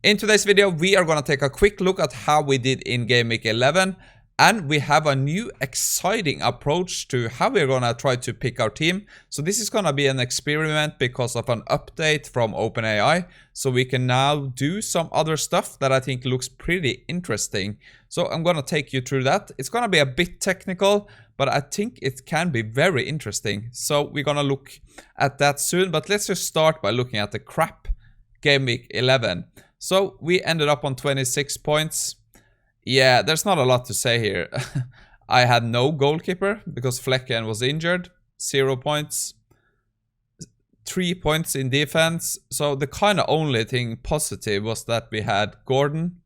In today's video, we are going to take a quick look at how we did in Game Week 11. And we have a new exciting approach to how we're going to try to pick our team. So this is going to be an experiment because of an update from OpenAI. So we can now do some other stuff that I think looks pretty interesting. So I'm going to take you through that. It's going to be a bit technical, but I think it can be very interesting. So we're going to look at that soon. But let's just start by looking at the crap Game Week 11. So we ended up on 26 points. Yeah, there's not a lot to say here. I had no goalkeeper because Flecken was injured. 0 points. 3 points in defense. So the kind of only thing positive was that we had Gordon,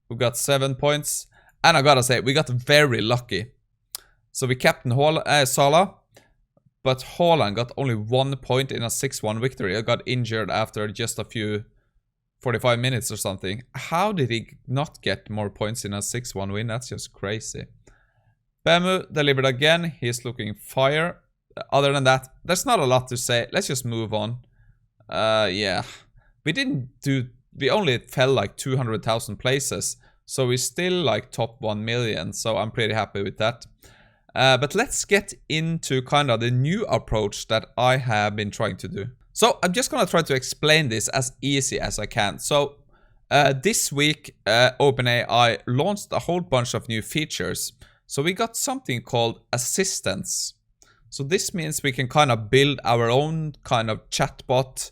who got 7 points. And I gotta say, we got very lucky. So we captained Salah, but Haaland got only 1 point in a 6-1 victory. I got injured after just a few 45 minutes or something. How did he not get more points in a 6-1 win? That's just crazy. Bemu delivered again. He's looking fire. Other than that, there's not a lot to say. Let's just move on. Yeah. We only fell like 200,000 places. So we're still like top 1 million. So I'm pretty happy with that. But let's get into kind of the new approach that I have been trying to do. So I'm just going to try to explain this as easy as I can. So this week, OpenAI launched a whole bunch of new features. So we got something called assistants. So this means we can kind of build our own kind of chatbot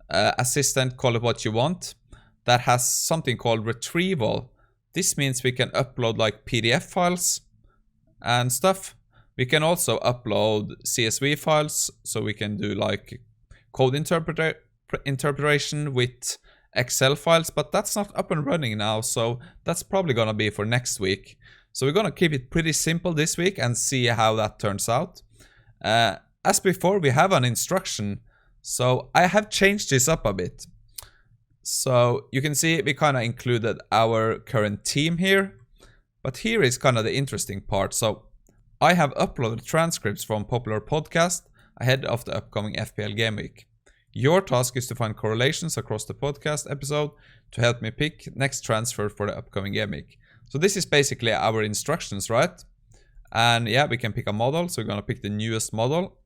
assistant, call it what you want, that has something called retrieval. This means we can upload like PDF files and stuff. We can also upload CSV files, so we can do like code interpretation with Excel files, but that's not up and running now, so that's probably gonna be for next week. So we're gonna keep it pretty simple this week and see how that turns out. As before, we have an instruction, so I have changed this up a bit. So you can see we kind of included our current team here, but here is kind of the interesting part. So I have uploaded transcripts from popular podcasts ahead of the upcoming FPL game week. Your task is to find correlations across the podcast episode to help me pick next transfer for the upcoming game week. So this is basically our instructions, right? And yeah, we can pick a model. So we're going to pick the newest model.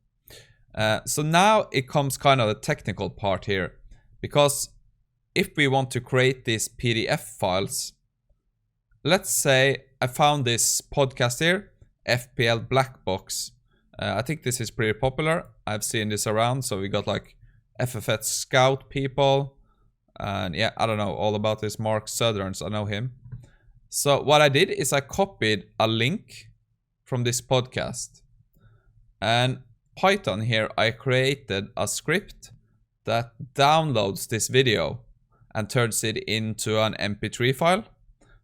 So now it comes kind of the technical part here. Because if we want to create these PDF files, let's say I found this podcast here, FPL Black Box. I think this is pretty popular. I've seen this around. So we got like FFS Scout people. And yeah, I don't know all about this. Mark Southerns, I know him. So what I did is I copied a link from this podcast. And Python here, I created a script that downloads this video and turns it into an MP3 file.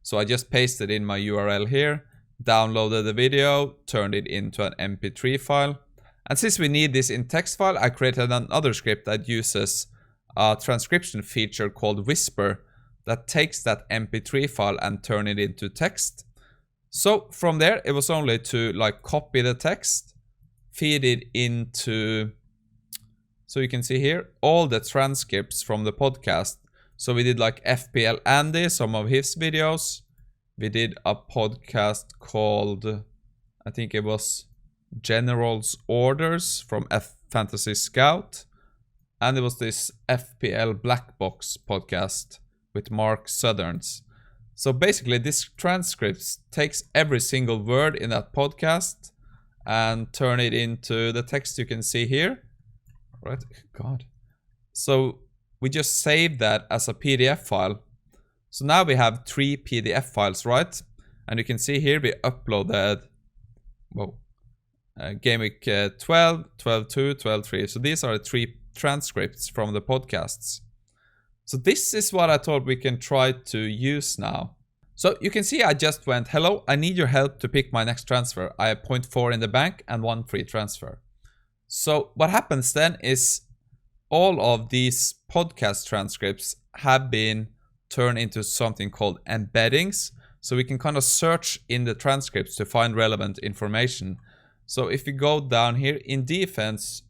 So I just pasted in my URL here, downloaded the video, turned it into an MP3 file. And since we need this in text file, I created another script that uses a transcription feature called Whisper that takes that MP3 file and turn it into text. So from there, it was only to like copy the text, feed it into, so you can see here, all the transcripts from the podcast. So we did like FPL Andy, some of his videos. We did a podcast called, I think it was General's Orders from Fantasy Scout. And it was this FPL Black Box podcast with Mark Southerns. So basically this transcript takes every single word in that podcast and turn it into the text you can see here. Right? God. So we just saved that as a PDF file. So now we have 3 PDF files, right? And you can see here we uploaded, Game Week 12, 12.2, 12.3. So these are the 3 transcripts from the podcasts. So this is what I thought we can try to use now. So you can see I just went, hello, I need your help to pick my next transfer. I have 0.4 in the bank and 1 free transfer. So what happens then is all of these podcast transcripts have been turned into something called embeddings. So we can kind of search in the transcripts to find relevant information. So if you go down here in defense,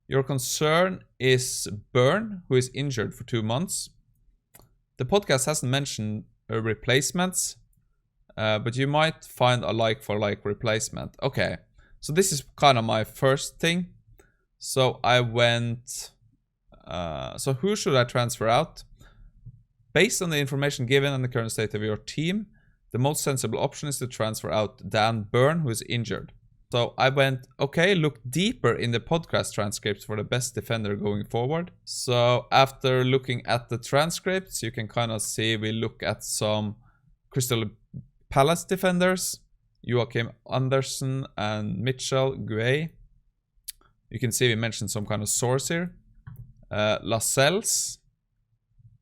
your concern is Byrne, who is injured for 2 months. The podcast hasn't mentioned replacements, but you might find a like-for-like replacement. Okay, so this is kind of my first thing. So I went... so who should I transfer out? Based on the information given and the current state of your team, the most sensible option is to transfer out Dan Burn, who is injured. So I went, okay, look deeper in the podcast transcripts for the best defender going forward. So after looking at the transcripts, you can kind of see we look at some Crystal Palace defenders, Joachim Andersen and Mitchell Guay. You can see we mentioned some kind of source here. Lascelles,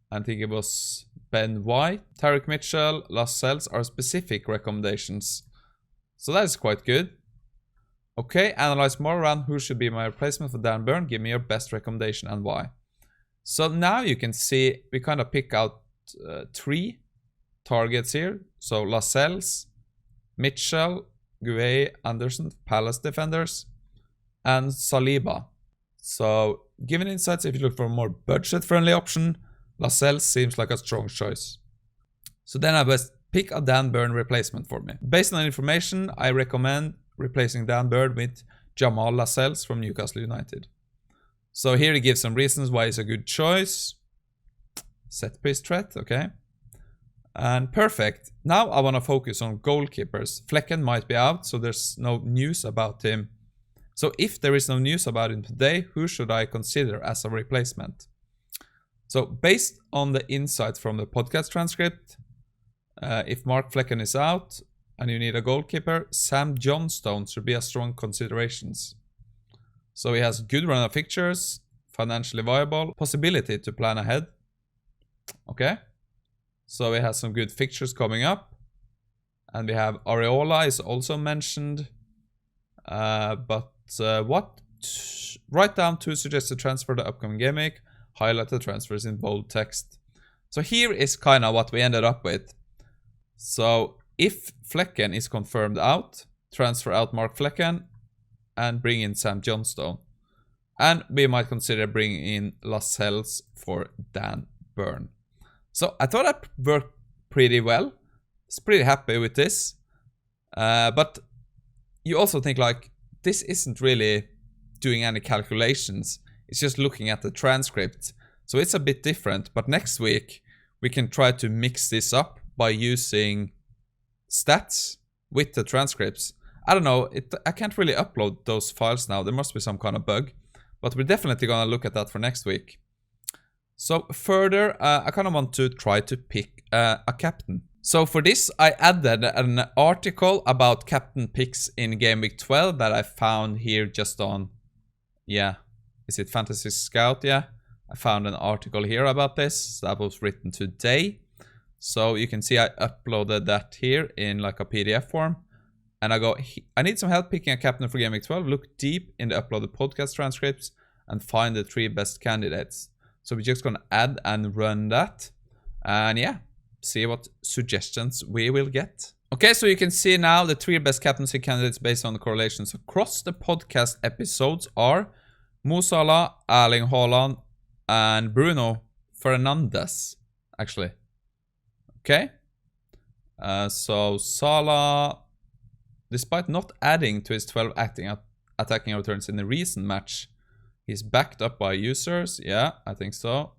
I think it was Ben White, Tarek Mitchell, Lascelles are specific recommendations. So that is quite good. Okay, analyze more around who should be my replacement for Dan Burn. Give me your best recommendation and why. So now you can see we kind of pick out 3 targets here. So Lascelles, Mitchell, Guay, Anderson, Palace defenders, and Saliba. So given insights, if you look for a more budget-friendly option, Lascelles seems like a strong choice. So then I best pick a Dan Burn replacement for me. Based on the information, I recommend replacing Dan Burn with Jamal Lascelles from Newcastle United. So here he gives some reasons why he's a good choice. Set piece threat, okay. And perfect. Now I want to focus on goalkeepers. Flecken might be out, so there's no news about him. So if there is no news about him today, who should I consider as a replacement? So based on the insight from the podcast transcript, if Mark Flecken is out and you need a goalkeeper, Sam Johnstone should be a strong consideration. So he has good run of fixtures, financially viable, possibility to plan ahead. Okay. So he has some good fixtures coming up. And we have Areola is also mentioned. But write down 2 suggested transfer the upcoming game week. Highlight the transfers in bold text. So here is kind of what we ended up with. So if Flecken is confirmed out, transfer out Mark Flecken and bring in Sam Johnstone. And we might consider bringing in Lascelles for Dan Burn. So I thought that worked pretty well. I was pretty happy with this. But you also think like, this isn't really doing any calculations. It's just looking at the transcript. So it's a bit different. But next week, we can try to mix this up by using stats with the transcripts. I don't know. I can't really upload those files now. There must be some kind of bug. But we're definitely going to look at that for next week. So further, I kind of want to try to pick a captain. So for this, I added an article about captain picks in Game Week 12 that I found here just on, is it Fantasy Scout? Yeah, I found an article here about this that was written today. So you can see I uploaded that here in like a PDF form. And I go, I need some help picking a captain for Game Week 12. Look deep in the uploaded podcast transcripts and find the 3 best candidates. So we're just going to add and run that. And yeah, see what suggestions we will get. Okay, so you can see now the 3 best captaincy candidates based on the correlations across the podcast episodes are Mo Salah, Erling Haaland, and Bruno Fernandes, actually. Okay. So Salah, despite not adding to his 12 attacking returns in the recent match, he's backed up by users. Yeah, I think so.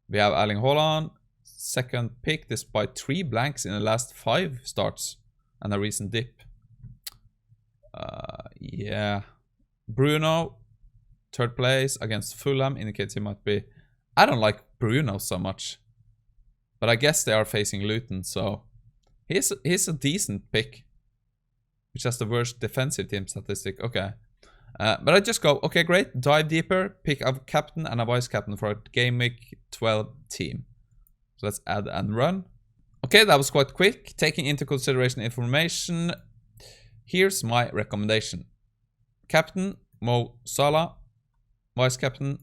We have Erling Haaland, second pick despite 3 blanks in the last 5 starts and a recent dip. Yeah. Bruno, 3rd place against Fulham, indicates he might be... I don't like Bruno so much. But I guess they are facing Luton, so... He's a decent pick. Which has the worst defensive team statistic. Okay. But I just go, okay, great. Dive deeper. Pick a captain and a vice captain for a Game Week 12 team. So let's add and run. Okay, that was quite quick. Taking into consideration information. Here's my recommendation. Captain, Mo Salah. Vice captain,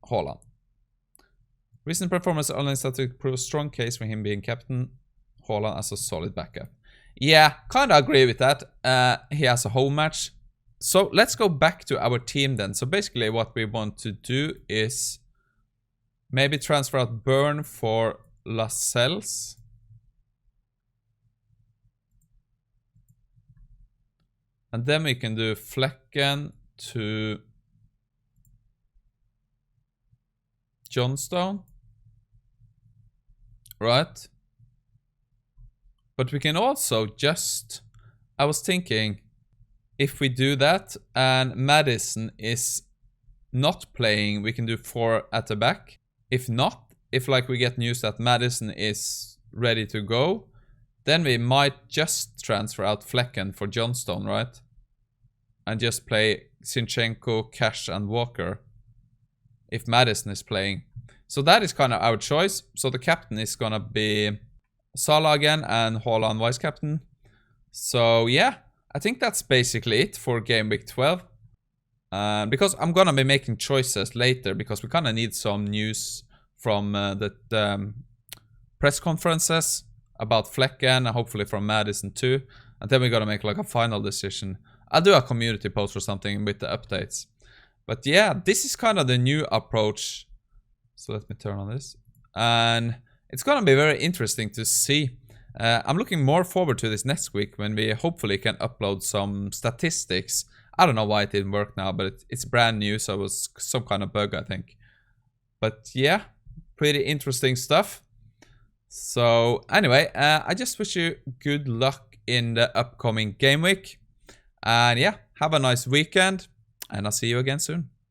Haaland. Recent performance online statistic proves a strong case for him being captain. Haaland as a solid backup. Yeah, kind of agree with that. He has a home match. So let's go back to our team then. So basically what we want to do is maybe transfer out Burn for Lascelles. And then we can do Flecken to Johnstone. Right? But we can also just... I was thinking, if we do that and Madison is not playing, we can do 4 at the back. If not, if like we get news that Madison is ready to go, then we might just transfer out Flecken for Johnstone, right? And just play Zinchenko, Cash and Walker if Madison is playing. So that is kind of our choice. So the captain is gonna be Salah again and Haaland vice captain. So yeah, I think that's basically it for game week 12. Because I'm gonna be making choices later because we kind of need some news from the press conferences about Flecken and hopefully from Madison too. And then we're gonna make like a final decision. I'll do a community post or something with the updates. But yeah, this is kind of the new approach. So let me turn on this. And it's gonna be very interesting to see. I'm looking more forward to this next week when we hopefully can upload some statistics. I don't know why it didn't work now, but it's brand new, so it was some kind of bug, I think. But yeah, pretty interesting stuff. So anyway, I just wish you good luck in the upcoming game week. And yeah, have a nice weekend, and I'll see you again soon.